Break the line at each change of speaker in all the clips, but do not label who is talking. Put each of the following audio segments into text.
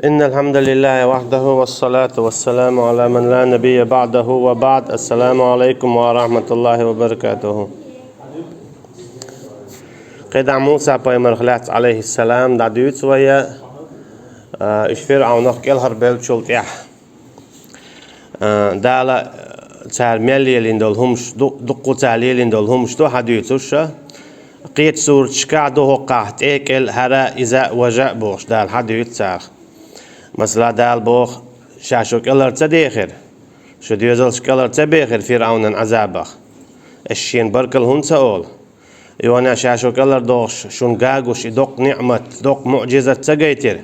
إن الحمد لله وحده والصلاة والسلام على من لا نبي بعده وبعد. السلام عليكم ورحمة الله وبركاته. قيد موسى بيمر خلات عليه السلام دعوت سوية إشفير أو نحكي الهربيل شلت دالا تار مليلين دولهمش دقو تعليلين دولهمش دو حديثوش قيت سور شكعدو قاعت إيكل هرا إذا وجاء بوش دال حديث تار مثلا دال بوخ شاشوك إلر تديخر شو ديوزل شكالر تبيخر فرعون عذابخ الشين بركل هون سأول يوانا شاشوك إلر دوش شون قاقوش دوق نعمة دوق معجزة تجيتر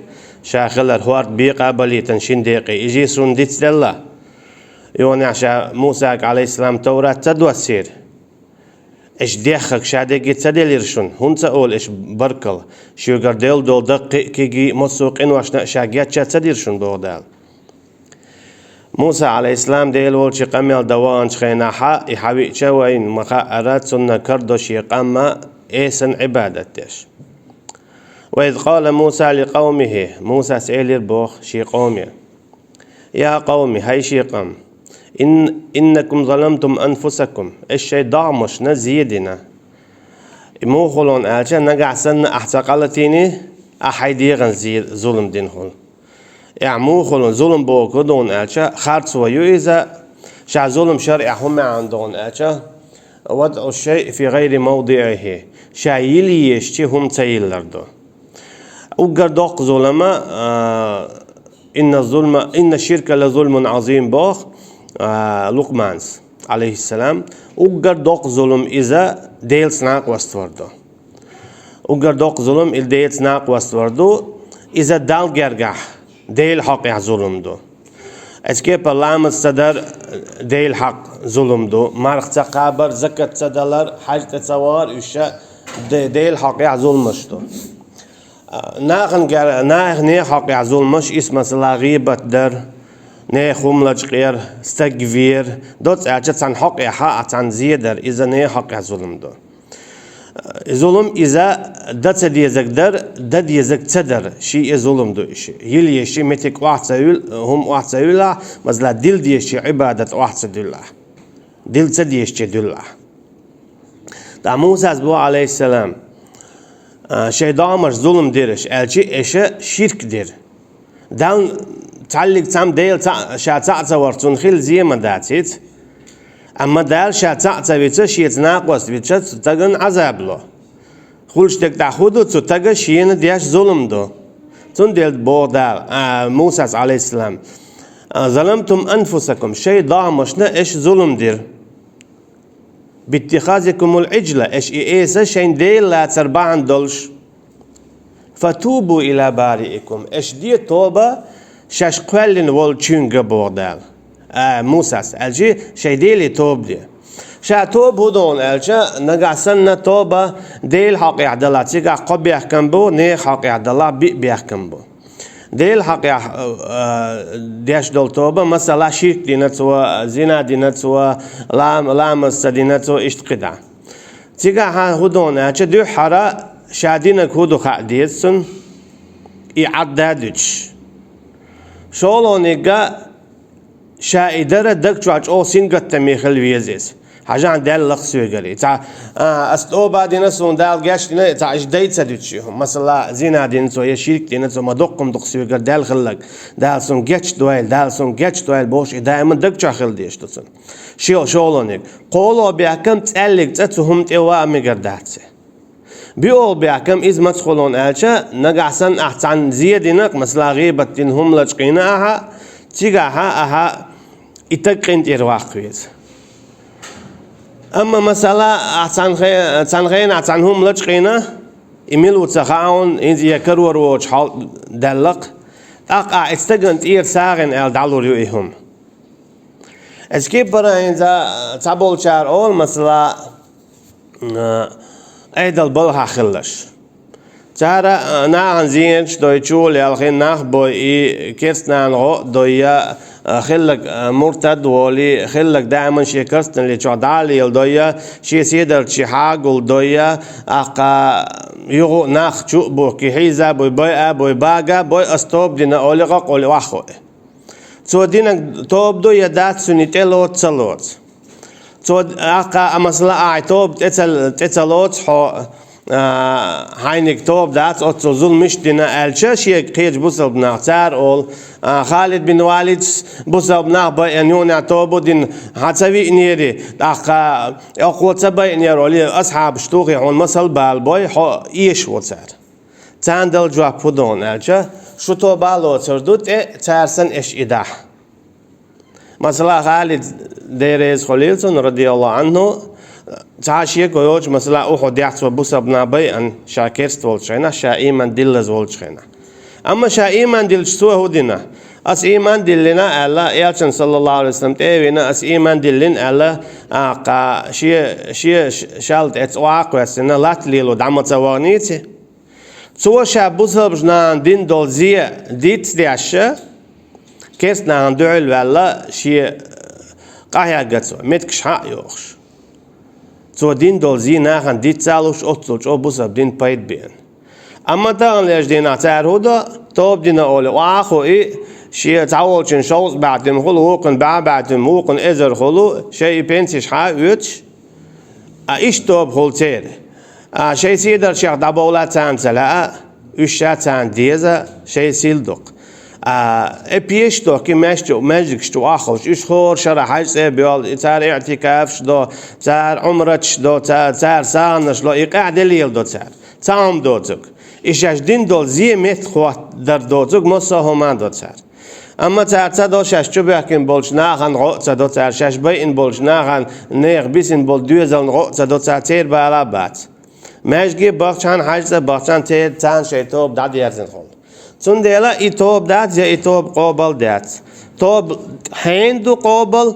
شاخلر هوارد بيقابلي تنشين ديقي يجي سون ديتس الله يوانا شا موسى عليه السلام توراة تدوسير إيش ديخك شادقي تدليرشون هون سأول إيش بركل شو قرديل دول دق كيجي مسوق إن واشنا شاقيات شا تدليرشون بودال موسى عليه السلام ديل ولش قمل دوان شخينا حا يحوي شوين مخا أراد سنة كردوش يقام إيسن عبادتش وإذ قال موسى لقومه موسى سئل البوخ شي قومي يا قومي هاي شي قم إنكم ظلمتم أنفسكم الشي ضعمش نزيدنا مو خلون ألشا نقع سنة أحتقالتيني أحيدي غنزيد ظلم دين خل يعني مو خلون ظلم بوكو دون ألشا خارج ويوئذا شع ظلم شرعي هم عندون ألشا وضع الشيء في غير موضعه شع يلي يشتي هم تيلردو وقردوق ظلما إن الشرك لظلم عظيم بوخ لقمانس عليه السلام وقردوق ظلم إذا ديل سناق وستوردو وقردوق ظلم إذا ديل سناق وستوردو إذا دال جرجح ديل حق ظلم دو اسكيب اللام الصدر ديل حق ظلم دو مارخ تقابر زكاة صدلر حاج تصور يشا ديل حق ظلمش دو ناخن حق ظلمش اسم مثلا غيبة در نه خملج غير استغفير دوت أجت عن حق حق عن زيادر إذا نه حق ظلم دو ظلم إذا دت ديزك در دت ديزك تدر شيء ظلم دو شيء يلي شيء متك واحد سيل هم واحد سيلا مثلا دل ديش عبادة واحد سيلا دل تديش دلله دا موسى عليه السلام شيء دامر ظلم ديرش الشيء إيش شرك دير دان تعلق تام ديل شاتعت ورتون خيل زي ما داتيت أما دال شاتعت بيتش يتناقص بيتش تتجن عذاب له خلش تك تأخذه تتجن شين دياش ظلم دو تون ديل بودال موسى عليه السلام ظلمتم أنفسكم شيء ضامشنا إيش ظلم دير باتخاذكم العجلة إيش إيسا شين ديل لا تربعن دولش فتوبوا إلى بارئكم إيش دي توبة شاش قلن والچونغ بودال موسى الجي شي ديلي توب دي شا توب هدون الجا نقع سنة توبة ديل حق يعدلا تيقع قب يحكم بو ني حق يعدلا بيحكم بو ديل حق ديش دول توبة مثلا شيك دينتو زنا دينتو لامس دينتو اشتقدا تيقع هدون الجا دو حرا شادينك هدو خاديسن يعدادش شولونيجا شايدرة دك شواج أو سينجت تميخل ويزيس حاجة عن دال لخسوي قالي تاع أستو بعدين سون دال جاش دينا تاع إيش دايت سديتشيهم مثلا زينا دين سو يشيك دين سو ما دقم دقسوي قال دال خلق دال سون جاتش دويل دال سون جاتش دويل بوش دائما دك شاخل ديش تسون شولونيج قولوا بيحكم تقلق تتهم توا مقرداتسي بيقول بيحكم إذا ما تدخلون ألشا نقعسن أحسن زيادينك مثلا غيبة هم لجقيناها تيجاها أها يتقين إرواح كويس أما مثلا أحسن خين أحسن هم لجقينا إميلو تخاون إذا يكرر وجه حال دلق أقع استجنت إير ساغن أل دالور يوهم اسكيب برا إذا تابول شار أول مثلا أيدل بلها خلش تارا ناهن زينش دوي تشول يالخين ناخ بوي كيرستنان غو دوي خلك مرتد ولي خلك دائما شي كرستن اللي تعدالي الدوي شي سيدر شي حاقل دوي اقا يغو ناخ تشو بو كي حيزا بوي بوي باقا بوي استوب دينا اوليغا قولي واخو تو دينا توب دو يدات سنتيلوت سلوت تو اقا مثلا اعتوب تتلوت حو هاينك توب دات أتصل ظلمش دينا الشاش يقيج بوصل بناعتار أول خالد بن والد بوصل بناع بيانيون اعتوبو دين حتسوي نيري أقوى تبي نيرولي أصحاب شتوخي هون مسل بالبوي حو إيش وتر تاندل جواب بدون الشا شو تو بالو تردوت تارسن إيش إداه مثلا خالد ديريز خليلسون رضي الله عنه تعاشيك ويوج مثلا أحد يحسب بوسا بنابي أن شاكرست والشينا شا إيمان دلز والشينا أما شا إيمان دل شتوه هدينا أس إيمان دلنا ألا يالشن صلى الله عليه وسلم تيوينا أس إيمان دلن ألا قا شي شالت اتواق وسنا لات ليلو دعمت وانيتي سو شا بوسا بجنان دين دولزية ديت دياشا كيسنا هندعل ولا شي قاهي قدسو متكش حق يوخش تو دين دولزي ناخن ديت سالوش أطلوش أو بوسا بدين بايد بين أما تاغن ليش دينا تار هودا توب دينا أولي وآخو شي تعولشن شوز بعدم خلو وقن بعدم وقن إزر خلو شي بنسيش حق يوتش إيش توب خل تيري شي سيدر شيخ دابولا تان سلاء إيشا تان ديزا شي سيلدوق ابيش دو كي ماجيكش تو اخوش ايش خور شرح حاج بيول تار اعتكافش دو تار عمرتش دو تار سانش لو يقعد الليل دو تام دوتك ايش دين دول زي مت خوات در دوتك مسا هما دو تار اما تار دو شش چو بيكن بولش ناخن رو دو تار شش بين بولش ناخن نيغ بيسن بول دوزل رو دو تار تير بالا بات ماجي باخشان حاج باخشان تير تان شيتوب داد يرزن خول چون دیلا ای توب داد یا ای توب قابل داد توب هندو قابل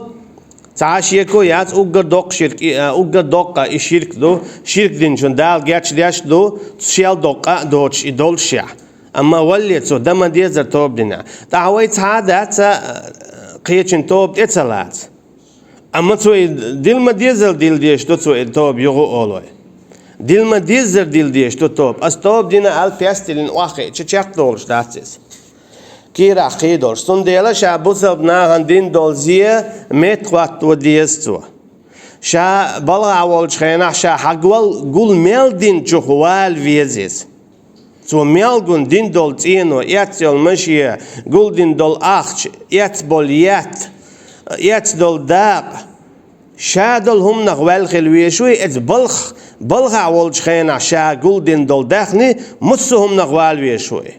تعاشی کو یاد اوگر دوق شرک اوگر دوق شرک دو شرک دین چون دال گچ دیش دو شیل دوق دوچ دولشیا اما ولی تو دم دیزر توب دینا تعویت هادات قیچن توب اتلات اما تو دل ما دیزر دل دیش دو تو توب یغو اولوی دل ما دیزر دل دیش تو توب از توب دینا ال پیستلین واقع چه دولش داتس کی راقی دولش سون دیلا شابوس ابنا هندین دولزیه متقوات و دیستو شا بالا اول خینا شا حقول گول مل دین جوال ویزیس تو مل گون دین دول تینو یاتل مشیه گول دین دول اخش یات بولیات یات دول داق شادل هم نقول خلوی شوی از بلغ اول خینا شا گول دین دول داخنی مسهم نقول وی شوی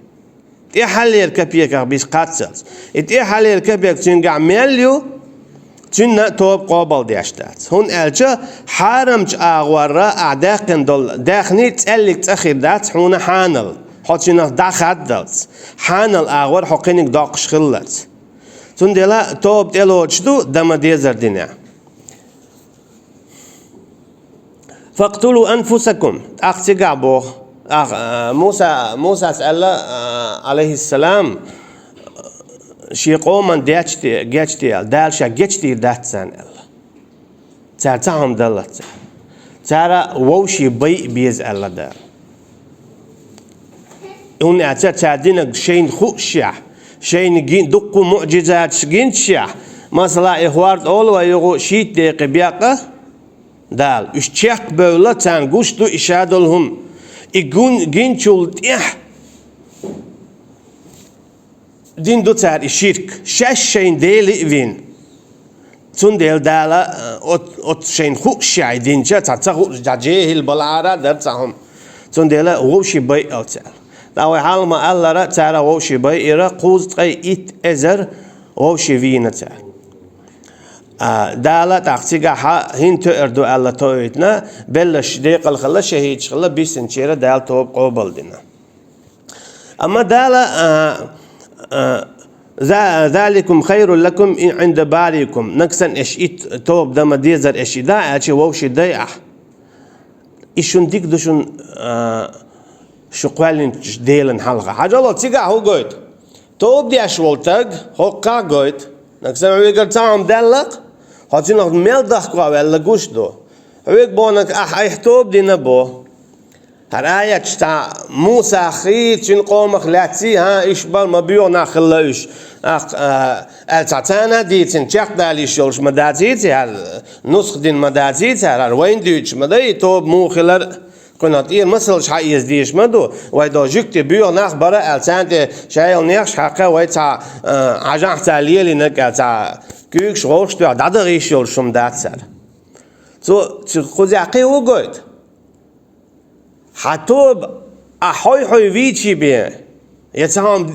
تی حالی الکپیک بیش قاتلز تی حالی الکپیک چنگ عملیو چن توب قابل دیاشتات هون الچه حرمج آوارا اعداقن دول داخنی تألیک تأخیر دات هون حانل حتینا داخت دلت حانل آوار حقینک داقش خلت تون دلا توب دلوچ دو دم دیزر دنیا فاقتلوا أنفسكم أختقابو موسى سأل عليه السلام شي قوما جاتشتي دالشا جاتشتي داتسان الله تارتهم دلت تارا ووشي بي بيز الله دار هون اعتاد تعدينك شين خوشيا شين جين دقو معجزات جينشيا مثلا إخوارد أول ويغو شيت ديق بياقه دال اشتياق بولا تانغوشتو إشادلهم إيجون جينشول تيح دين دو تار الشرك شاش شين ديلي فين تون ديل دالا أت شين خوشي دين جا تاتخو جاجيه البلعارة درتهم تون ديلا ووشي باي أو تال داوي حال ما الله را تارا ووشي باي إرا قوز تقي إت أزر ووشي فينا تال دالا تحقيقا هين تأردو الله تويتنا بلش ديق الخلا شهيد شخلا بيسن شيرا دال توب قوبل دينا أما دالا ذلكم خير لكم عند باريكم نكسن إشيت توب دم ديزر إشي دا أشي ووشي دايح إشون ديك دوشون شقوالين ديلن حلقة حاجة تيجا هو قويت توب دي أشولتك هو قا قويت نكسر ويقر تعم دلق هاتي نقد ميل دخقوا ولا قوش دو ويق بونك أي توب دي نبو هر آية تا موسى خيت شن قومك لاتي ها إشبال مبيو ناخلوش التعتانا ديتن تشاق دالي شولش مداتيتي هر نسخ دين مداتيتي هر وين ديوش مداي توب مو خلر كنت إير مثل شيء يزديش مدو ويدا جكت بيو ناخ برا التانت شايل نيخش حقا ويتا عجان تاليلي نك تا كيك شغلش تو دادغي شولش مداتسر تو خذ عقي وقعد حتوب أحوي حوي فيتشي بيه يتهم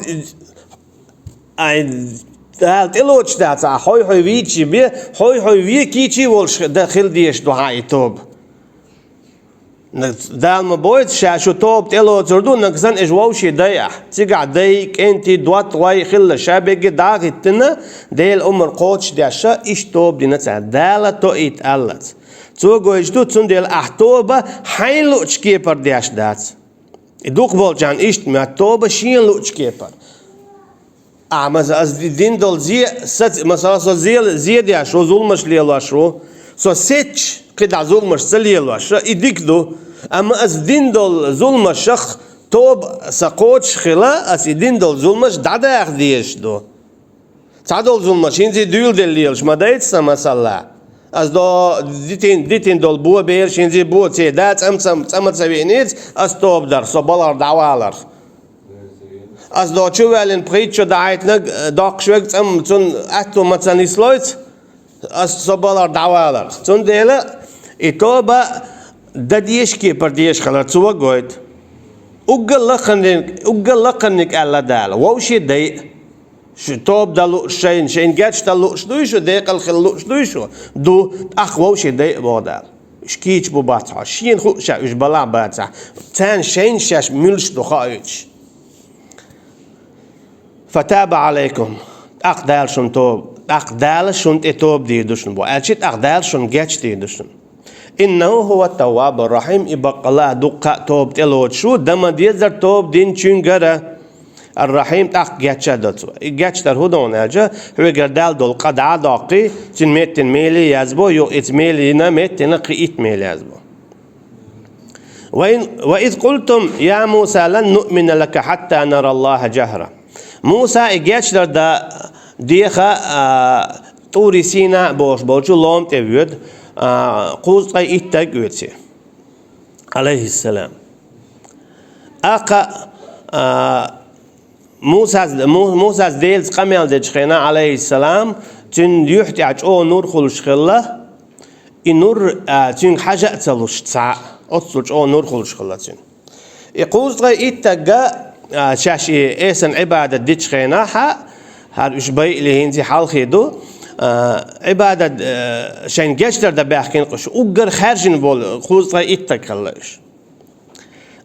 دالت إلوش دات أحوي حوي فيتشي بيه حوي في كيتشي والش داخل ديش دو هاي توب دال مبويت شاشو توب تلو تردو نكسن إجواوشي ضيع تيجع ضيق أنتي دوات واي خل شابك داغي تنا ديل أمر قوتش داشا إيش توب دي نتسع دالة تو إتقلت تو گویشتو تون دل احتوبه حین لوچ کیپر دیاش دات دوق بولجان ایشت می احتوبه شین لوچ کیپر مثلا از دین دل ست مثلا سو زی دیاش رو ظلمش لیلاش رو سو سیچ قد ظلمش سلیلاش ایدیک دو اما از دین دل ظلمش شخ توب سقوتش خلا از دین دل ظلمش داده اخ دیش دو تعدل ظلمش اینزی دیل دلیلش مدایت سمسلا از دو دیتین دل بو بیر شینزی بو تی دات ام تسوینیت از توب در صبالر دعوالر از دو چو ولن پریت شو دعایت نگ داق شوک ام تون اتو مثلا سلویت از صبالر دعوالر تون دیله ایتوبا ددیش کی پردیش خلر تو گوید اوگل لقنک الا دال ووشی دی شو توب دلو شين جاتش دلو شدويشو ديق الخلو شدويشو دو أخوة وش ديق بودال شكيش بباتها شين خو شا إيش بلا باتها تان شين شاش ملش دو خايش فتاب عليكم أقدال شن توب أقدال شن توب دي دوشن بو ألشيت أقدال شن جاتش دي دوشن إنه هو التواب الرحيم إبقلا دقة توب تلوت شو دم ديزر توب دين چنجرة الرحيم تاق جاتشا دوتو جاتش در هدون اجا هو گردال دول قدع داقي تن ميتن ميلي يزبو يو ات ميلي نا ميتن قيت ميلي يزبو وإذ قلتم يا موسى لن نؤمن لك حتى نرى الله جهرا موسى جاتش در دا ديخا طوري سينا بوش بوشو لوم تبيود قوز قي اتاق عليه السلام اقا موسى ديلز قميل دجخينا عليه السلام تن يحتي عج او نور خلش خلا النور تن حاجة تلوش تسع أتصلش او نور خلش خلا تن يقول غي إتجا شاشي إيسن عبادة دجخينا هر إشباي اللي هنزي حال خيدو عبادة شين جشتر ده بيحكين قش أجر خارجين بول خوز غي إتجاش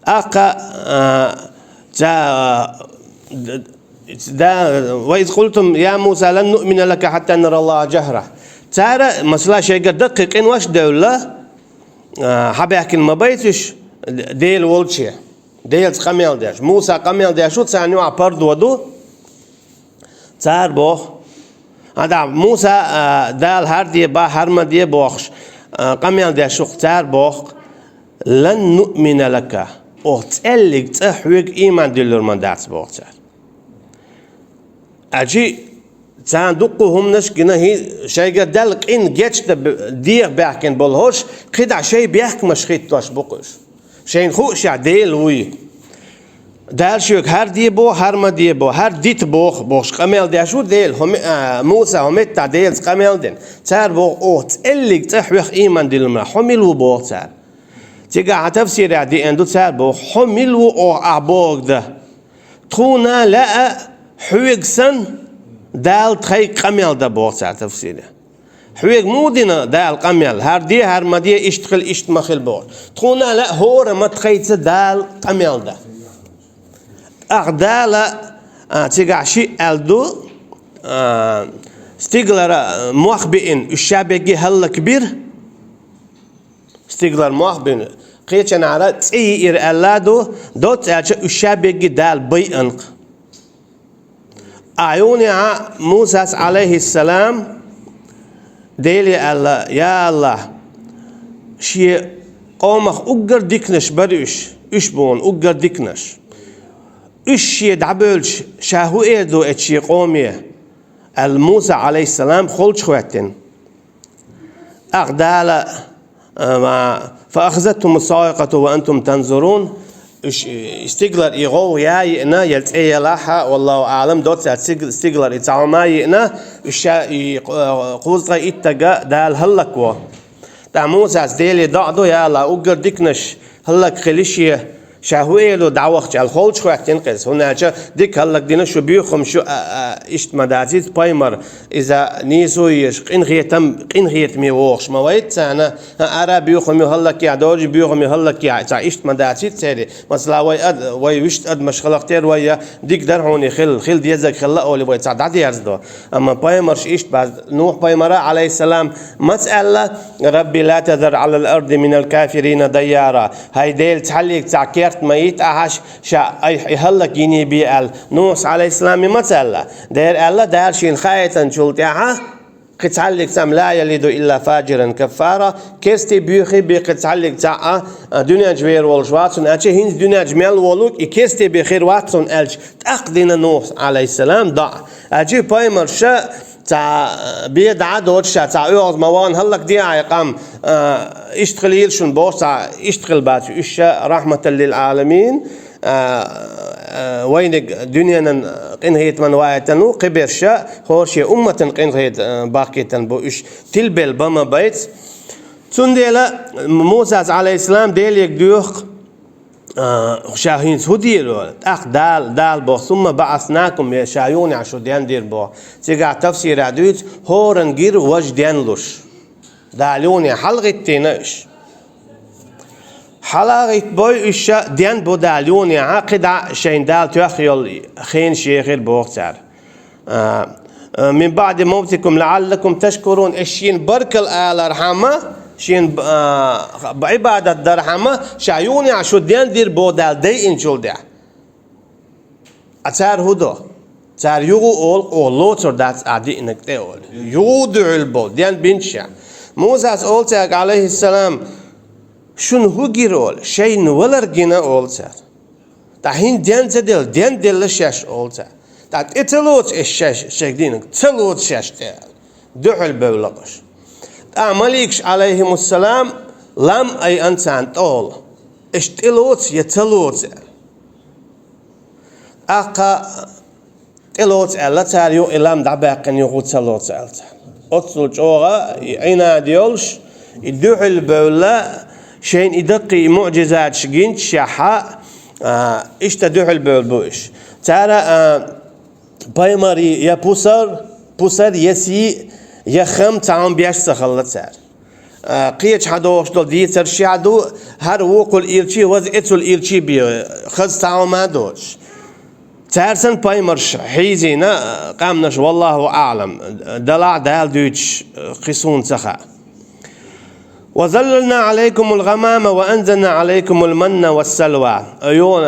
أقا دا وإذ قلتم يا موسى لن نؤمن لك حتى نرى الله جهرة ترى مثلا شيء دقيق إن وش دولة حاب يحكي ما بيتش ديل ولشي ديل قميل داش موسى قميل داش شو تسانيو عبرد ودو تار بو هذا موسى دال هردي با هرم دي بوخش قميل داش شو تار بو لن نؤمن لك أو تقلق تحويق إيمان دلور من دارت بوقتها أجي تان دقهم نش كنا هي شيء قدلق إن جتش دير بيحكن بالهوش قدع شيء بيحك مش خيط توش بقش شيء خوش عديل وي دال شوك هر دي بو هر ما دي بو هر ديت بوخ قميل دي شو ديل هم موسى هم تعديل قميل دين تار بو أو تقلق تحويق إيمان دلور حمل وبوقتها تيجا تفسير عدي اندو تسال بو حملوا او عبوك ده تخونا لا حويقسن دال تخي قميل ده بو تسال تفسير حويق مودنا دال قميل هر دي هر مدي اشتغل اشت مخل بو تخونا لا هور ما تخيت دال قميل ده اغدال تيجا شي الدو ستيغلر مخبئن الشابكي هلا كبير ستيغلر مخبئن قيتشن على تي إر ألادو دوت أشة الشابق دال بيئنق أعيوني موسى عليه السلام ديلي الله يا الله شيء قومخ أقر ديكنش بريش إشبون أقر ديكنش إش يدعبلش شاهو إيدو إتشي قومي الموسى عليه السلام خلش خواتين أغدال فأخذتهم الصاعقة وأنتم تنظرون استقلر إيغو يا يئنا يلتقي لاحا والله أعلم دوت استقلر إتعوما يئنا قوزغا إتقا دال هلقوا دا موسى ديلي دعدو يا الله أقر ديكنش هلق خليشي شاهويلو دعوخ الخولش خوات تنقص هنا ديك هلق دينا شو بيخم شو اشت مداتيت بايمر اذا نيسو يش قين غيت مي وخش ما ويت انا ارا بيخم هلق يا دوج بيخم هلق يا تاع اشت مداتيت سيري مثلا وي وشت اد مش خلقتير ويا ديك درهوني خل ديزك خلا اولي وي تاع دادي يرزدو اما بايمرش اشت بعد نوح بايمر عليه السلام مساله ربي لا تذر على الارض من الكافرين ديارا هاي ديل تحليك تاع ميت أحش شا يهلك يني بيال نوح عليه السلام مثلا دير الله دار شين خايتا شلتها قتعلق تام لا يلد إلا فاجرا كفارا كستي بيخي بقتعلق تاع دنيا جبير والجواتون أشي هند دنيا جميل ولوك كستي بخير واتون ألش تأقدنا نوح عليه السلام ضع أجي بايمر شا تاع بيد عدود شا تاع يوز موان هلك دي عقام اشتغل يلشون بوش تاع اشتغل باتو اشا رحمة للعالمين وينك دنيا قنهيت من وايتنو قبر شا هورشي أمة قنهيت باقيتن بو اش تلبل بما بيت تنديلا موسى عليه السلام ديليك ديوخ شاهين هديرو أخ دال بو ثم بعثناكم يا شايون عشو ديان دير بو تيقع تفسير عدويت هورن غير وجدين لوش دالوني حلقة تيناش حلقة بوي إشا ديان بو دالوني عقد شين دال تخيل خين شيخير بوغتار من بعد موتكم لعلكم تشكرون إشين بركل آل رحمة شين بعبادة درحمة شايوني عشو ديان دير بودال دي انجول ده أتار هدو تار يغو أول لوتر دات عدي إنك تقول يغو دعو البول ديان بنشا موسى أولتك عليه السلام شن هو جيرول شين ولرجنا أولتك تحين ديان تدل ديان دل شاش أولتك تات إتلوت الشاش شكدينك تلوت شاش تال دعو البولقش مليكش عليهم السلام لم أي أنسان طول اشتلوت يتلوت أقا تلوت ألا تاريو إلام دعباقن يغو تلوت ألتا أطلو جوغا عينا ديولش يدوح البولة شين يدقي معجزات شجين شحا اشتدوح البول بوش تارا بايماري يا بوسر يسي يخم تعم بيشت خلصار قيش حدوش دول ديتر شادو هر وقل إلشي وز إتول إلشي بي خز تعم هدوش تارسن بايمرش حيزينا قامناش والله أعلم دلع دال دوش قصون سخا وظللنا عليكم الغمام وأنزلنا عليكم المن والسلوى أيون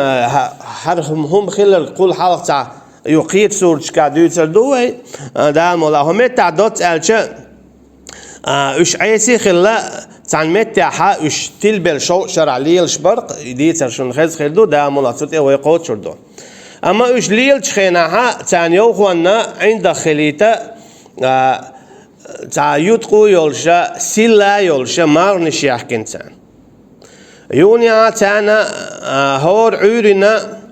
هم خلال قول حلق تاع يقيت سورج كادوتر دوي دام ولا هم تعدوت ألشة إيش عيسي خلا تعمت تاعها إيش تلبل شو شرع ليل شبرق ديتر شون خز خلدو دام ولا صوت ويقود شردو أما إيش ليل شخيناها تانيو خوانا عند خليتا تعيطقو يولشا سلا يولشا مارنش يحكي تان يونيا تانا هور عورنا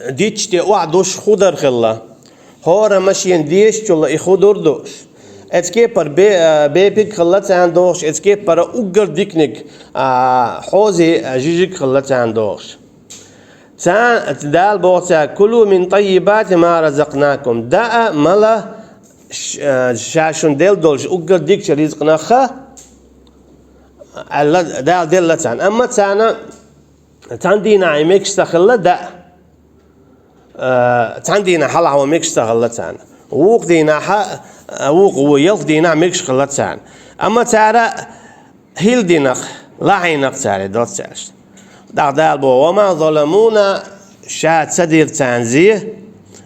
ديتشتي وعدوش خضر خلا هورا ماشيين ديش جل يخضر دوش اتكي بر بيبيك خلا تان دوش اتكي بر اوغر ديكنيك حوزي جيجيك خلا تان دوش تان دال بوتا كلوا من طيبات ما رزقناكم دا ملا شاشون ديل دولش اوغر ديك رزقنا خا دال ديل تان اما تانا تان دينا عيميكش تخلا دا تاندينا حلا هو ميكش تغلتان ووق دينا ووق ويلق دينا ميكش غلتان أما تارا هيل دينخ لحين تاري دوت سالش دال بو وما ظلمونا شاد سدير تانزيه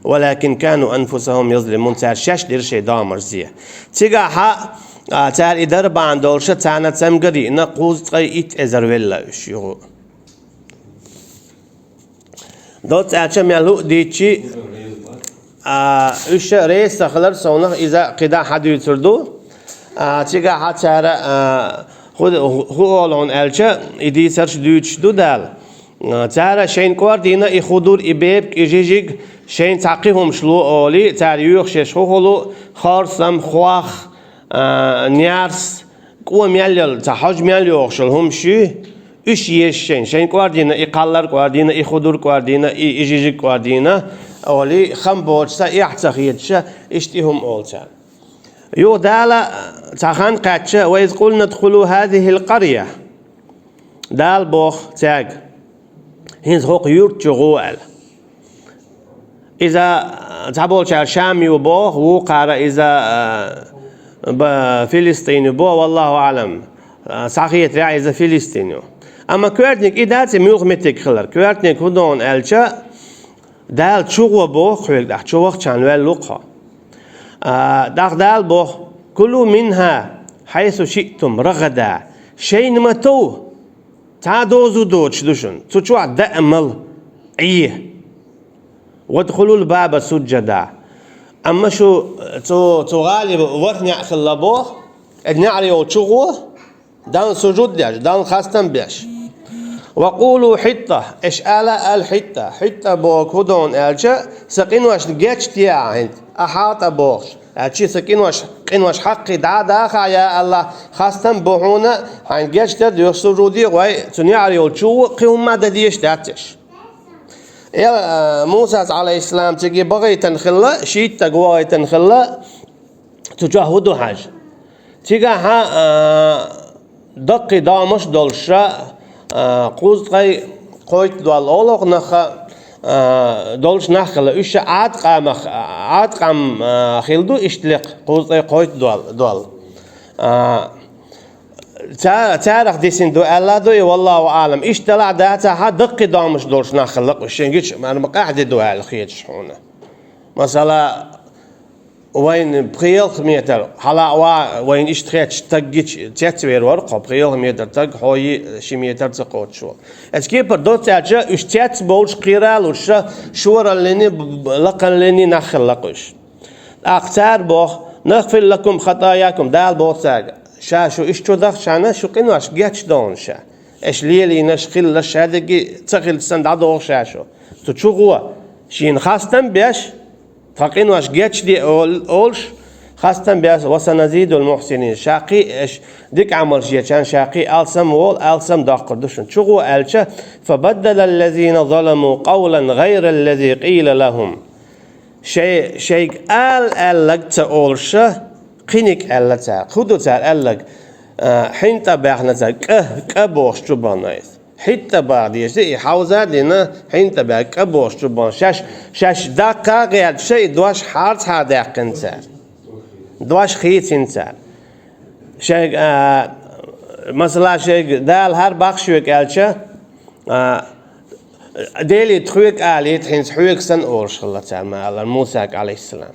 ولكن كانوا أنفسهم يظلمون تار شش دير شيء دامر زيه تيجا حق تار إدار باندولش تانا تمجري نقوز قيت إزر ولا شيء دوت أشم يلو ديتشي إيش رئيس خلر سونا إذا قدا حد يتردو تيجا حق تار خود هو لون ألشة إدي سرش دوتش دال تار شين كواردينا يخدور إبيب إجيجيج شين تعقيهم شلو أولي تاريخ شش هولو خارسم خواخ نيارس قوة ميلل تحج ميلل شلهم شو إيش يشين شين كواردينا إقالر كواردينا إخدور كواردينا إجيجيج كواردينا أولي خم بوجسا يحتخيتش إشتيهم أولتان يو دالا تخان قاتشا وإذ قلنا ادخلوا هذه القرية دال بوخ تاج هنز هوق يورت جوال إذا تابول شال شامي وبوخ وقارا إذا فلسطيني بو والله أعلم صحيح رأي إذا فلسطيني أما كوارتنيك إذا تميوخ متك خلر كوارتنيك هدون ألشا دال شغو بوخ خويك داخ شوخ شانوال لقها داخ دال بوخ كلوا منها حيث شئتم رغدا شين ما تو تعدوزو دوتش دوشن تشوع دأمل إيه وادخلوا الباب سجدا أما شو تو غالب ورني خلا بوخ ادنعري وتشغوه دان سجود داش دان خاستن بيش وقولوا حتة إيش آلا الحتة حتة بوك هدون ألجا سقين واش جاتش تيا عند أحاط بوخش أشي سكين واش حقي داخا يا الله خاصة بوحونا عن جاتش تد يسرودي وي تنياري وتشو قيوم ما دديش داتش يا موسى عليه السلام تجي بغي تنخلا شيت تقوى تنخلا تجاهدوا حاجة تيجا ها دقي دامش دولشا قوز قويت دول أولق نخا دولش نخلا إيش عاد قام خلدو إشتلق قوز قويت دول تعرف ديسين دو الله دو والله أعلم إيش طلع داتا ها دقي دامش دولش نخلق وشينجيش ما أنا مقاعد دو على خير شحونة مثلا وين بخيل متر هلا وين اشتريت تجيش تسوير ورقة بخيل متر تج هاي شي متر تقود شو اسكي بردوت تاجا اشتيت بولش قيرال وش شور اللي لقن اللي نخلقش اختار بوخ نغفر لكم خطاياكم دال بوتاج شاشو اشتو دخشانه شو قنواش جاتش دونشا اش ليلي نشخل لشادقي تغل سندادو شاشو تشوغوا شين خاصتن بيش فقين واش جاتش دي أولش خاصة بياس وسنزيد المحسنين شاقي إيش ديك عمل شيء كان شاقي ألسم وول ألسم داقر دوشن شغو ألشة فبدل الذين ظلموا قولا غير الذي قيل لهم شيء ألق تأولش قينك ألتا خدو تألق حين تبعنا كبوش جبانايس حتى بعد يشتي حوزة لنا حين تبع كبوش جبان شاش دقة غير شيء دواش حارت هذا كنسر دواش خيط إنسان شيء مثلا شيء دال هر بخشوك ألشة ديلي تخويك آليت حين تخويك سن أورش خلا تعالى على موسى عليه السلام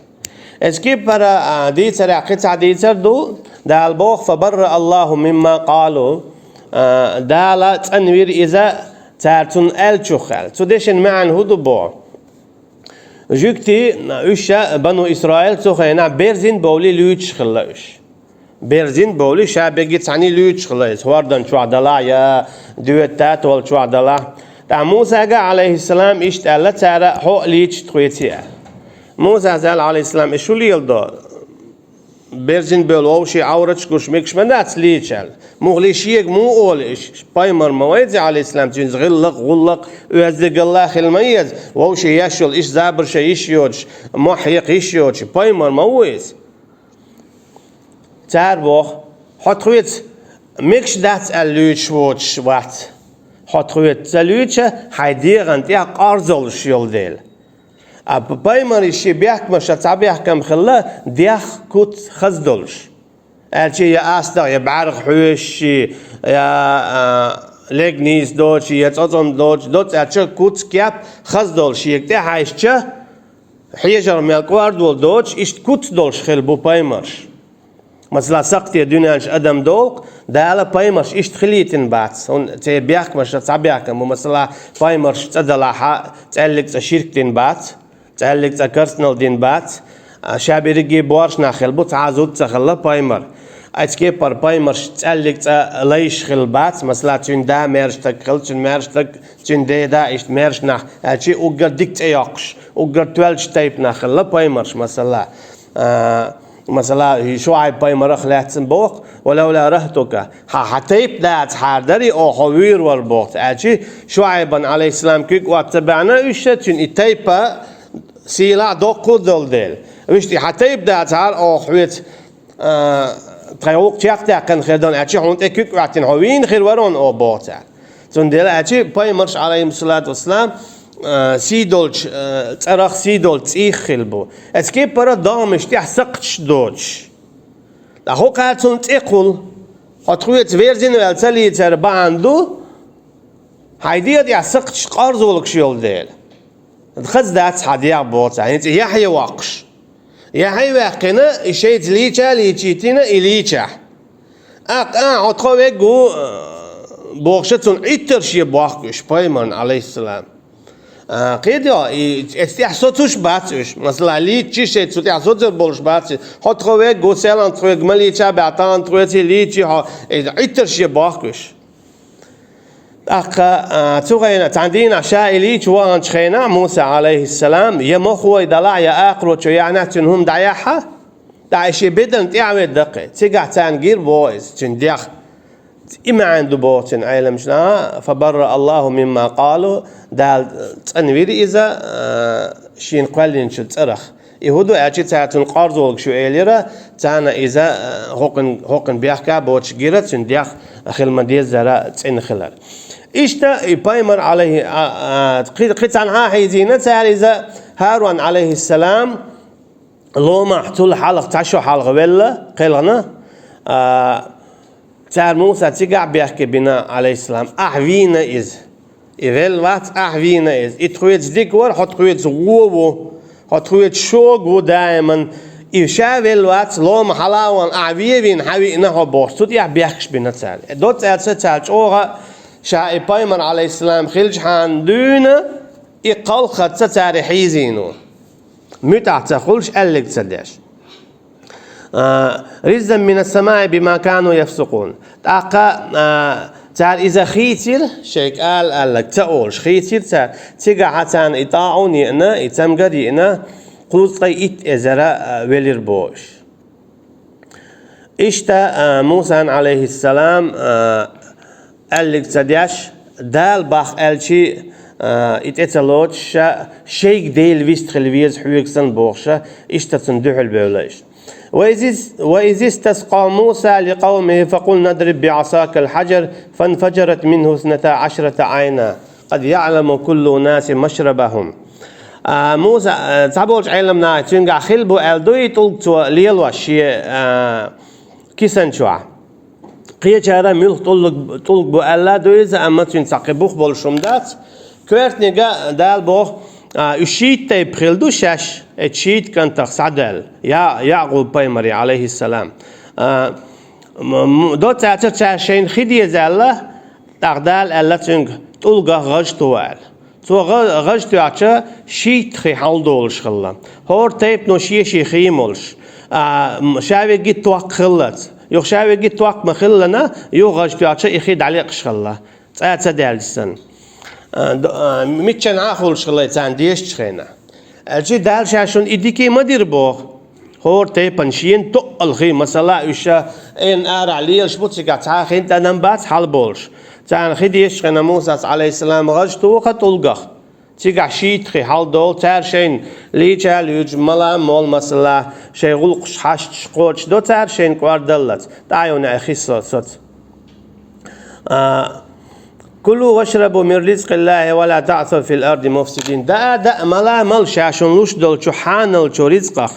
اسكيب برا ديتر قطع ديتر دو دال بوخ فبر الله مما قالوا دالا تنوير إذا تارتون ألشخل تدشن معن هدو بو جوكتي إيشا بنو إسرائيل تخينا بيرزين بولي لوتش خلاش بيرزين بولي شابجي تعني لوتش خلاص واردن شو عدلا يا دوتات ولا شو عدلا تا موسى عليه السلام إشتغل ترى هو ليتش تخيتيه موسى عليه السلام إيشو ليلدو بيرزين بولوشي عورتش كوش ميكش منات ليتشل مغليشيك مو أولش بايمر مويد عليه السلام تجنز غلق ويزدق الله خلميز ووشي يشل إيش زابر شي يشيوش محيق يشيوش بايمر مويز تعرفوا حط خويت ميكش دات اللوتش ووتش وات حط خويت تلوتش حيديغن تيا قارزول شيل ديل بايمر يشي بيحكم شتعب يحكم خلا ديخ كوت خزدولش elçi ya asta ya barq hüshi ya legnis doç ya tsotom doç elçi kuts kap khaz dol şiyekte hayşça hijer melkward dol doç iş kuts dol khil bu paymarş مثلا سقطي دنياش ادم دولق دالا بايمرش ايش تخليتن بات هون تي بياك مش تصابياك مثلا بايمرش تدلا تعلق شركتين بات تعلق كرسنال دين بات شابيرجي بورش ناخل بو تعازود تخلا بايمر اتكي بار بايمرش تعلق ليش خل بات مثلا تشين دا ميرش تكل تشين ميرش تك تشين دا ايش ميرش ناخ اتشي اوغر ديكت ياقش اوغر 12 تايب ناخل بايمرش مثلا شعيب بايمر خلاتن بوق ولولا رهتك حتيب دات حاردري او حوير والبوق اجي شعيبا عليه السلام كيك واتبعنا وشتين ايتيبا سيلا دوقو دل وشتي حتيب دات هار او حويت تريوق تياقتا كان خيدان اجي هونت كيك واتن حوين خير ورون او بوق تندل اجي بايمرش عليه الصلاه والسلام سيدولش تراخ سيدول تيخل بو اسكي برا دامش تي سقطش دوش لا هو قاتون تيقول هتخويت فيرزين والتالي ترباندو هايدي دي سقطش قارزولك شيول ديل خز دات حديا بوت يعني يحيى واقش يحيى واقنا شيء ليچا ليچيتينا اليچا هتخوي جو بوخشتون ايترشي باخش بايمن عليه السلام قيديا استحسوتوش باتش مثلا لي تشي تستحسوت بولش باتش هتخوي غوسلان تخوي مليچا باتان تخوي ليچي ها ايترشي باخش تغينا تعندينا شائليچ وان خينا موسى عليه السلام يمخو دلع يا اقرو يعني تنهم دعيحه دايشي بدن تعمل دقه تيقع تنجير بويز تنديخ إما عنده بوتن عيلم شنا فبرأ الله مما قالوا دال تنوير إذا شين قلين شو ترخ يهودو أشي تاعتن قارزولك شو إليرا تاعنا إذا هوقن بيحكا بوتش جيرت تنديخ خل مدير زرا تنخلر إشتا بايمر عليه قيت عنها حيزينة تاع إذا هارون عليه السلام لو محتول حلق تعشو حلق ولا قيلنا تار موسى تيجع بيحكي بنا عليه السلام أحوينا إز إذا وقت أحوينا إز إتخويت ديكور هتخويت غوو هتخويت شوق دائما إيشا الوقت لو محلاوان أحويين حوينا هبوش تودي بيحكش بنا تار دوت تار أوغا شا بايمر عليه السلام خلج حان دون إقل خدت تار حيزينو متى تخلش ألق تداش رزا من السماء بما كانوا يفسقون تاقا تار إذا خيتير شيك قال لك تقولش خيتير تار تيقع تان إطاعون يئنا إتمقر يئنا قلطي إت إزراء ولير بوش إشتا موسى عليه السلام قال لك تداش دال باخ ألشي إتتلوش شيك ديل ويست خلويز حويكسن بوخشة إشتا تندوح البولاش وإذ استسقى موسى لقومه فقل نضرب بعصاك الحجر فانفجرت منه 12 عينا قد يعلم كل ناس مشربهم موسى تعبوش علمنا تنقع خلبو ألدوي طلقتو ليلوا شيء كيسن شوع قيا شارع ملك طلق بو ألا دويزة أما تنساقبوخ بولشمدات كويرت نقا دال بوخ الشيت تيب خلدو شاش الشيت كان تخصدل يا يعقوب بايمري عليه السلام دو تعتر شاشين خدي زالة تقدال ألا تنق تلقى غج توال تو غج توعشة شيت خي حالدولش خلا هور تيب نوشيه شي خيمولش شاوي جيت توق خلت يو شاوي جيت توق مخلنا يو غج توعشة يخيد عليقش خلا تعتر دالسن ميتشن عاخول شغلة تان ديش تخينا الشيء دال شاشون إديكي ما دير بوخ هور تي بنشين تو الخي مثلا إيشا إن أرع ليش بوتشي قطعة خين تنام بات حال بولش تان خديش خنا موسى عليه السلام غج توقع تلقخ تيقع شيت خي حال دول تار شين ليجا ليج ملا مول مثلا شي غلقش حاش قوتش دو تار شين قواردلت دايون أخي صوت كلوا واشربوا من رزق الله ولا تعثوا في الأرض مفسدين دا ملا مل شاشون لوش دول شو حانل شو رزقه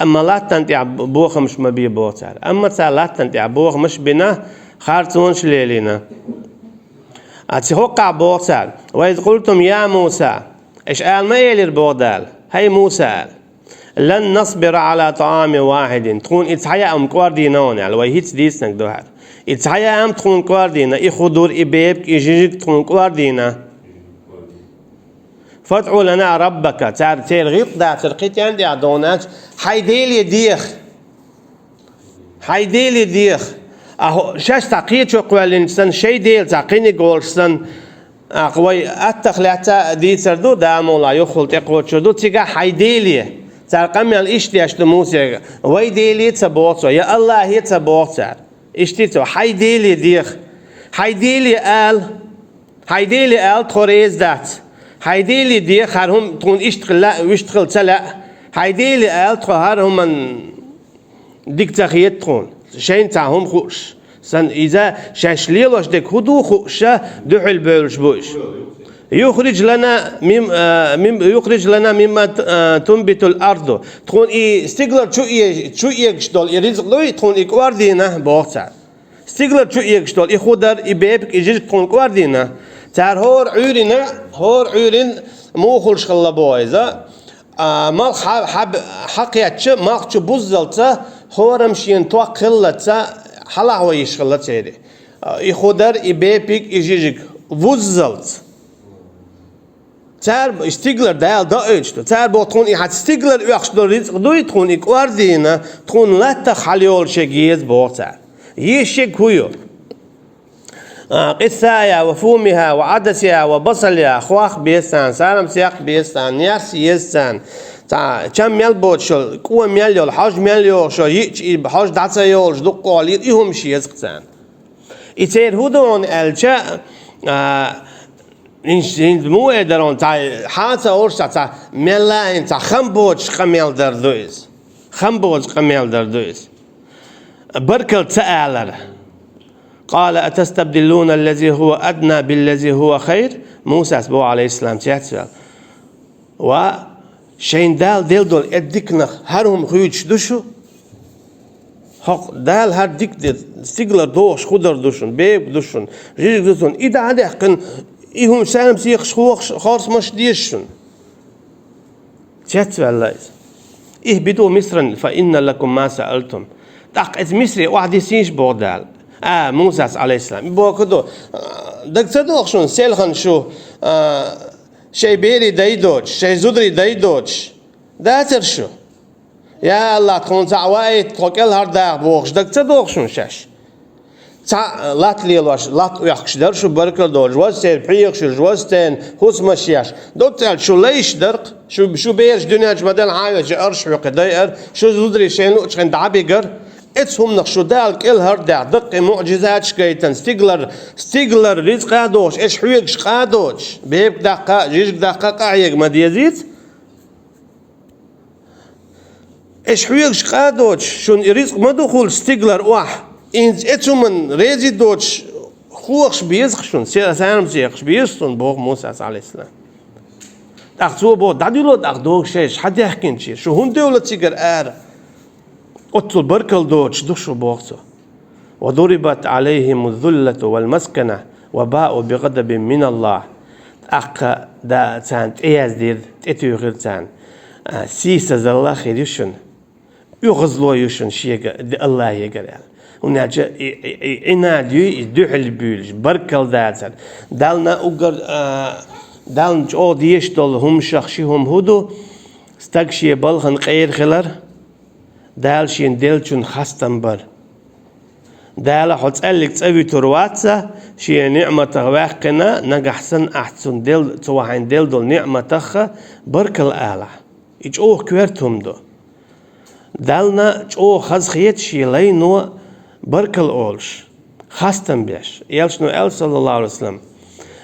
أما لا تنتع بوخ مش مبي بوتر أما لا تنتع بوخ مش بنا خارتونش ليلنا أتوقع بوتر وإذ قلتم يا موسى إيش قال ما يلير بودال هاي موسى لن نصبر على طعام واحد تكون إتحيا أم كواردينون يعني ويهيت ديس نقدوها إتحيا أم تكون كواردينا إخدور إبيبك إجيجك تكون كواردينا فادعوا لنا ربك تعرتير غيط دا ترقيت عندي عدونات حيديل يديخ أهو شاش تعقيد شو قوى الإنسان شي ديل تعقيني قولشسن أقوي أتخلعتا دي تردو دامو لا يخل تقوى شدو تيقى حيديلي ترقم الاشتي اشتموسي ويديلي تبوتو يا الله هي تبوتو اشتيتو حيديلي ديخ حيديلي آل تخوريز دات حيديلي ديخ هرهم تكون اشتغل تلا حيديلي آل تخوهرهم من ديك تخيط تكون شين تاهم خوش سن إذا شاشليلوش ديك هدو خوشة دحل بولش بوش يخرج لنا مما تنبت الأرض تكون استقلال شو يكشتول يرزق لوي تكون إكواردينا بوقتها استقلال شو يكشتول يخدر يبيبك يجيك تكون إكواردينا تار هور عورين مو خلش خلا بويزا مال حقيقة مال شو بوزلتا هورم شين توقلتا حلا هو يشغل تيري يخدر يبيبك يجيك وزلت تار استقلال دال دايشتو تار بتكون إحد استقلال يخشدو رزق دوي تكون إكواردينا تكون لا تخليول شجيز بوتا يشك هيو قثايا وفومها وعدسها وبصلها خواخ بيستان سالم سياق بيستان نياس يستان تا كم يلبوت شو قوة مليول حاج مليول شو يج حاج دعسة يول دق قالير يهم شيء يزقتان يصير هودون الجا إن مو إدرون تا حتى أورش تا ملا إن تا خمبوش خميل دردويز بركل تألر قال أتستبدلون الذي هو أدنى بالذي هو خير موسى سبوا عليه السلام تياتسال وشين دال دول ادكنخ هرهم خيوش دوشو حق دال هر ديك استقلال دوش خضر دوشن بيب دوشن ريج دوشن إذا عندي حقن إيهم سالم سيخ شخوخ خارس مش ديشن تياتسال لايز اهبطوا مصرا فإن لكم ما سألتم تاق مصري واحد يسينش بودال موسى عليه السلام بوكدو دكتور شون سيلخن شو شي بيري دايدوج شي زودري دايدوج داتر شو يا الله تكون تعوايت توكل هرداغ بوخش دكتور شون شاش لات ليلوش لات ويحكش در شو بركل دول جواز سير بحيق شو جواز تين خوص مشياش دوتال شو ليش درق شو بيرش دنيا جمدان عايش ارش وقداير شو زودري شين وش عند عبيقر اتهم نقشو دالك الهر دع دق معجزات شكيتن ستيغلر رزق قادوش ايش حويقش قادوش بيب دقة جيش دقة قاعيق ما ديزيت ايش حويقش قادوش شون رزق ما دخول ستيغلر واح إنز اتهم من ريزي دوش خوخش بيزخ شون سيرم سيخش بيزخن بوغ موسى عليه السلام دقتو بو داديلو دقدوغ شيش حد يحكين شي شو هون دولة تيجر قتل بركل دوش دوشو بوغتو وضربت عليهم الذلة والمسكنة وباءوا بغضب من الله أق دا تان تياز دير تيتو غير تان سيسا زالله خير يشن يغزلو يشن شيء الله يقرأ ونجا عناد يدوحل بيلش بركل داتر دالنا أقر دالن جو ديش دول هم شخشي هم هدو استقشي بلخن غير خلر دالشين دلشون خستن بر دال حط قالك تسوي ترواتسا شي نعمة واقنا نجحسن أحسن دل توحين دل نعمة تخ بركل آلة إجوه كويرتهم دو دالنا إجوه خز خيت شي لينو بركل أولش خستن بيش يالشنو قال صلى الله عليه وسلم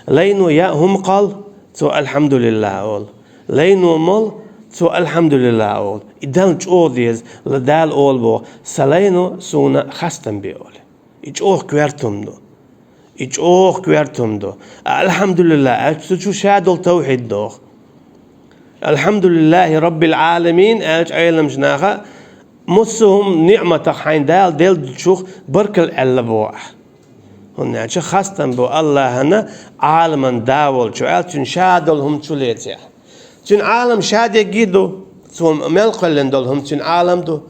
لينو يا هم قال تو الحمد لله أول لينو مال تو الحمد لله أول إدان جو ديز لدال أول بو سلينو سونا خستن بيول إجوه كويرتم دو الحمد لله أجتشو شادل توحيد دو الحمد لله رب العالمين أج عيلم جناخا مصهم نعمة حين دال تشوخ بركل ألا بوح هن شو خاصة بو الله هنا عالما داول شو قال شادل هم توليتيا تون عالم شاد يجيدو ثم ملقلن دول تون عالم دو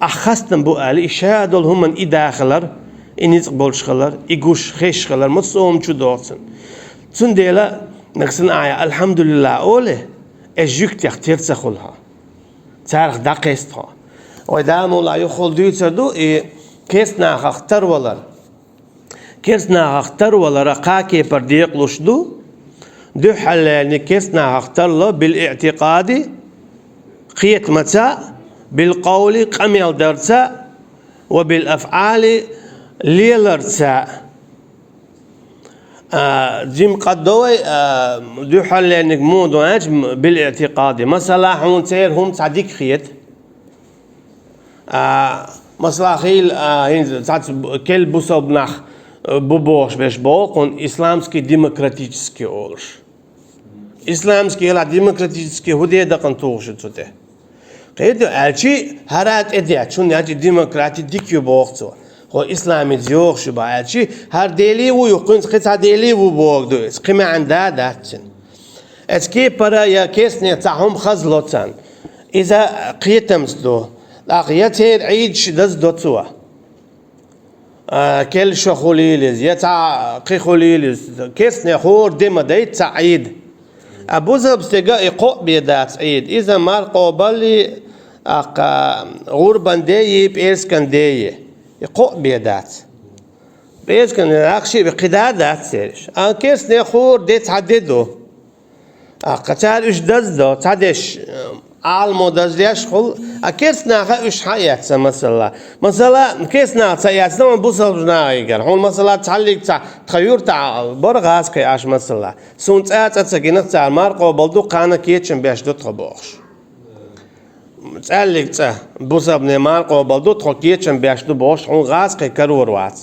أخاصة بو ألي شادل هم من إداخلر إن يتقبل شخلر يجوش خيش خلر مصهم شو دوتن تون ديلا نقصن آية الحمد لله أوله أجيك تختير تخلها تارخ دقيستها ويدامو لا يخل ديتردو كيسنا اختر ولر كيسنا اختر ولر قاكي برديق لشدو دو حلال كيسنا اختر له بالاعتقاد قيت متى بالقول قميل درتا وبالافعال ليلرتا جيم قدوي دو حلال نجمو دواج بالاعتقاد مثلا حون سير هم صديق خيت مثلا خيل هين زات كل بوسب نخ بوبوش بيش بوقون إسلامسكي ديمقراطيسكي أولش إسلامسكي هلا ديمقراطيسكي هدي دقن توغش توته قيد ألشي هرات إديا شون يأتي ديمقراطي ديكيو بوقتو هو إسلامي زيوغ شبا ألشي هر ديلي ويقون قطع ديلي وبوغدو قيمة عندها داتن اسكي برا يا كيسني تعهم خزلوتان إذا قيتمسلو أخياتير عيد شدز دوتوا كل شخوليلز يتع قيخوليلز كيسني خور دم ديت سعيد أبو زب سجا إقو بيدات عيد إذا مار قابلي غربان دي بإرسكن دي إقو بيدات بإرسكن أخشي بقدادات سيرش كيسني خور ديت عددو قتال إيش دز دو تعدش عالمو دزليش خل أكيسنا خايش حياتنا مثلا كيسنا سياسنا من بوصل جنايجر هون مثلا تعلق تغير تاع برغاس كياش مثلا سونت تسجينت تاع مارقو بلدو قانا كيتشن باش دو تخبوش تعلق تاع بوصل مارقو بلدو تخكيتشن باش دو بوش هون غاس كي كرور وات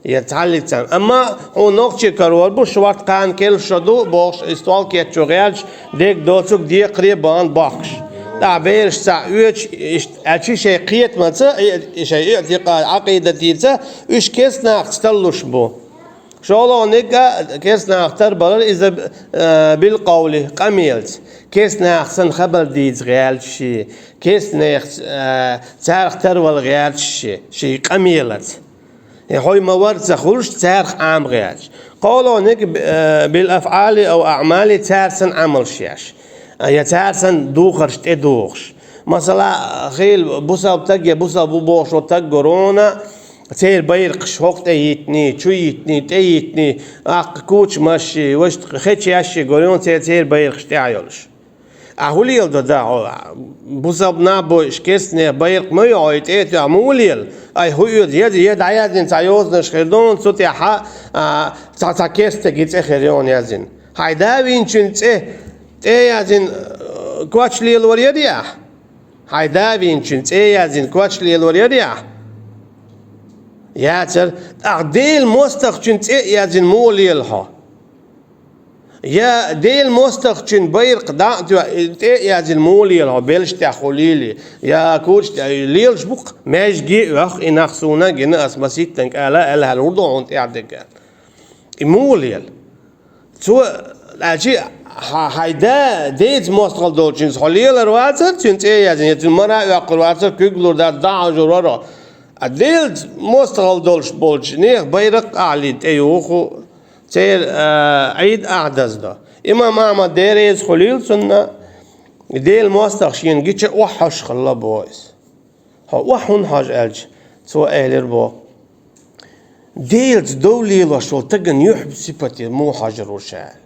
يتعلق تاع أما هون نقطة كرور بوش وقت قان كل شدو بوش استوال كيتشو غيرش ديك دوتوك دي قريبان باكش تعبيرش تعويش أشي شيء قيت متى شيء اعتقاد عقيدة تيجا إيش كيسنا اختلوش بو شغله نيجا كيسنا اختار بلر إذا بالقول قميلت كيسنا أحسن خبر ديز غيال شيء كيسنا تار اختار والغيال شيء قميلت هاي موارد تخرج تار عام غيال قالوا نيجا بالأفعال أو أعمال تارسن عمل شيش يتعرسن دوخرش تدوخش مثلا خيل بوسا بتجي بوسا بوبوش وتجرونا تير بيرقش وقت يتني شو يتني تيتني كوتش ماشي وش خيتش ياشي قولون تير بيرقش تعيلش أهوليل ده بوسا بنابوش كيسني بيرق ما يعيط إيه عموليل أي هو يد عيادين تعيوز نشخدون صوتي حا تعكست جيت آخريون يازين هيدا وينشنت إيه يازين كواتش لي الوريديا هيدا وينشنت إيه يازين كواتش لي الوريديا ياتر أعديل مستخشنت إيه يازين موليلها يا ديل مستخشن بيرق دعتوا إيه يازين موليلها بيلش تأخليلي يا كوتش ليلش بق ماش جي أخ إنخسونا جنا أسمسيت تنك ألا ألا هالوردو عند إعدك موليل سو أشي هيدا ديت مستقل دولشينز خليل الواتر تنت إيه يعني يتمرا يقول واتر كيقولوا ده دعوة جرارة الديت مستقل دولش بولش نيخ بيرق أعليت أيوخو تير عيد أعدز ده إمام أحمد ديريز خليل سنة ديل مستخشين جيتش وحش خلا بويس ها وحون حاج ألج سو أهلر بو ديلت دولي لشو تجن يحب سبتي مو حاجر وشال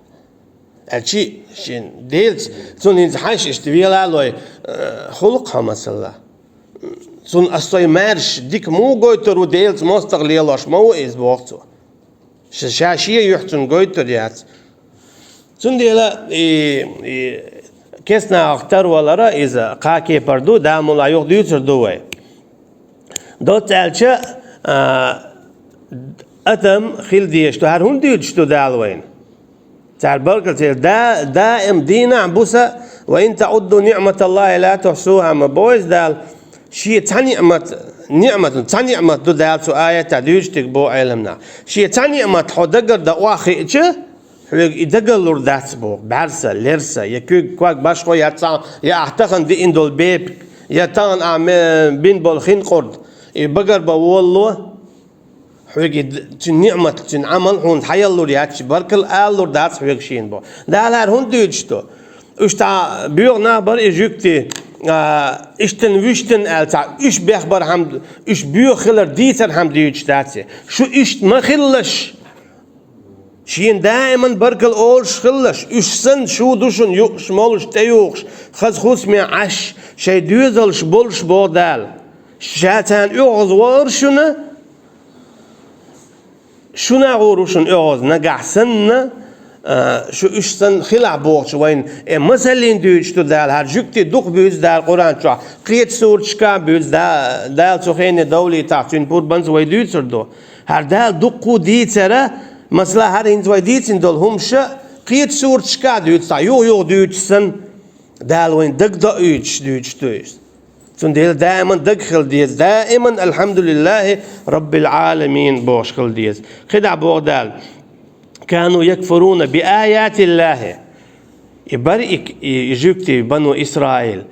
الشيء شين ديلت سون ينزحش اشتبيلا لوي خلقها مثلا سون أصلاً مارش ديك مو قويتر وديلت مستغلي لاش مو إز بوقته شاشية يحتن قويتر يات سون ديلا كسنا اختار ولرا إذا قاكي بردو دامو لا يوخ ديوتر دوي دوت ألشا أتم خيل ديشتو هر هون ديشتو دالوين تعال بركة دائم دينا عبوسة وإن تعدوا نعمة الله لا تحصوها ما بويز دال شيء نعمة دو دال سو آية تدوجتك بو علمنا شيء نعمة حدقر دا واخي إيش حلق إدقر لور داتس بو برسا لرسا يكوك كواك باشخو يتسان يأحتخن دي إندول بيب يتان أعمل بين بالخين قرد يبقر بوالله حلق نعمة عمل هون حيال لور ياتش بركل آل لور داتس حلق شين بو دالار هون دوجتو وشتا بيوغ نابر إجوكتي اشتن وشتن التا اش بخبر هم اش بيو خلر ديتر هم ديجتاتي شو اشت ما خلش شين دائما بركل اولش خلش اش سن شو دوشن يوش مولش تيوش خز خوس مي عش شي دوزلش بولش بودال شاتان يوغز ورشنا شنا غوروشن يوغز نقحسن شو إشتن خلع بوش وين مثلين دوجتو دال هر جوكتي دوق بيوز دال قرآن شو قيت سورتشكا بيوز دال سخين دولي تحتين بود بنز وي دوتر دو هر دال دوقو ديتره مثلا هر هنز وي ديتين دول همش قيت سورتشكا دوتسا يو دوتسن دال وين دق دوجتوش تون ديل دائما دخل ديز دائما الحمد لله رب العالمين بوش خل ديز خدع بوغدال كانوا يكفرون بآيات الله يبرئك يجوكتي بنو إسرائيل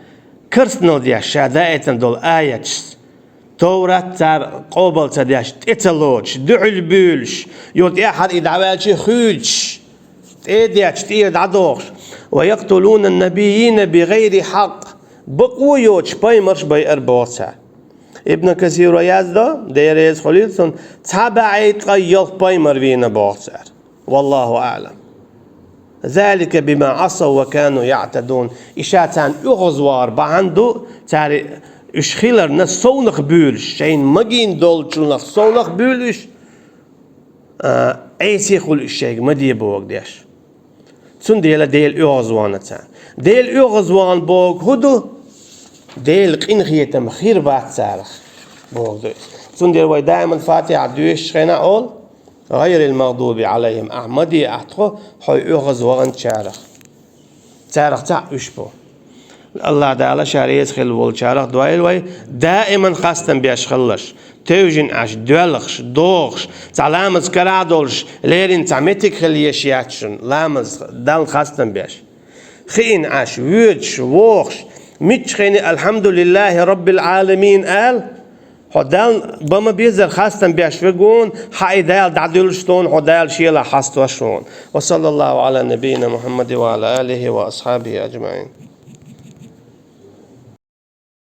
كرسنو دياش شادائتا دول آيات توراة تار قوبل تدياش تتلوش دعل بولش يوت احد ادعوالش خيلش تيدياش تيد عدوش ويقتلون النبيين بغير حق بقو يوتش بايمرش باي اربوسا ابن كثير ويازدا ديريز خليلسون تابعيت قيل بايمر فينا بوسا والله أعلم ذلك بما عصوا وكانوا يعتدون إشاتان أغزوار بعندو تاري إشخيلر نسونخ بولش شين مجين دولشونخ سونخ بولش أيسي خل الشيء ما دي بوق ديش سن ديل أغزوان تان ديل أغزوان بوق هدو ديل قنخية خير بعد سارخ بوق ديش سن ديل وي دائما فاتحة دوش خينا أول غير المغضوب عليهم أحمدي أحتخو حي أغز وغن تارخ تاع أشبو الله تعالى شاريز خل والشارخ دوائل وي دائما خاستن بيش خلش توجن عش دولخش دوغش تعلامز كرادولش ليرين تعمتك خليشياتشن لامز دال خاستن بيش خين عش ويدش ووخش متشخيني الحمد لله رب العالمين قال هدال بما بيزر خاستن بيشفقون حايدال دعدلشتون هدال شيلا حاستوشون وصلى الله على نبينا محمد وعلى آله وأصحابه أجمعين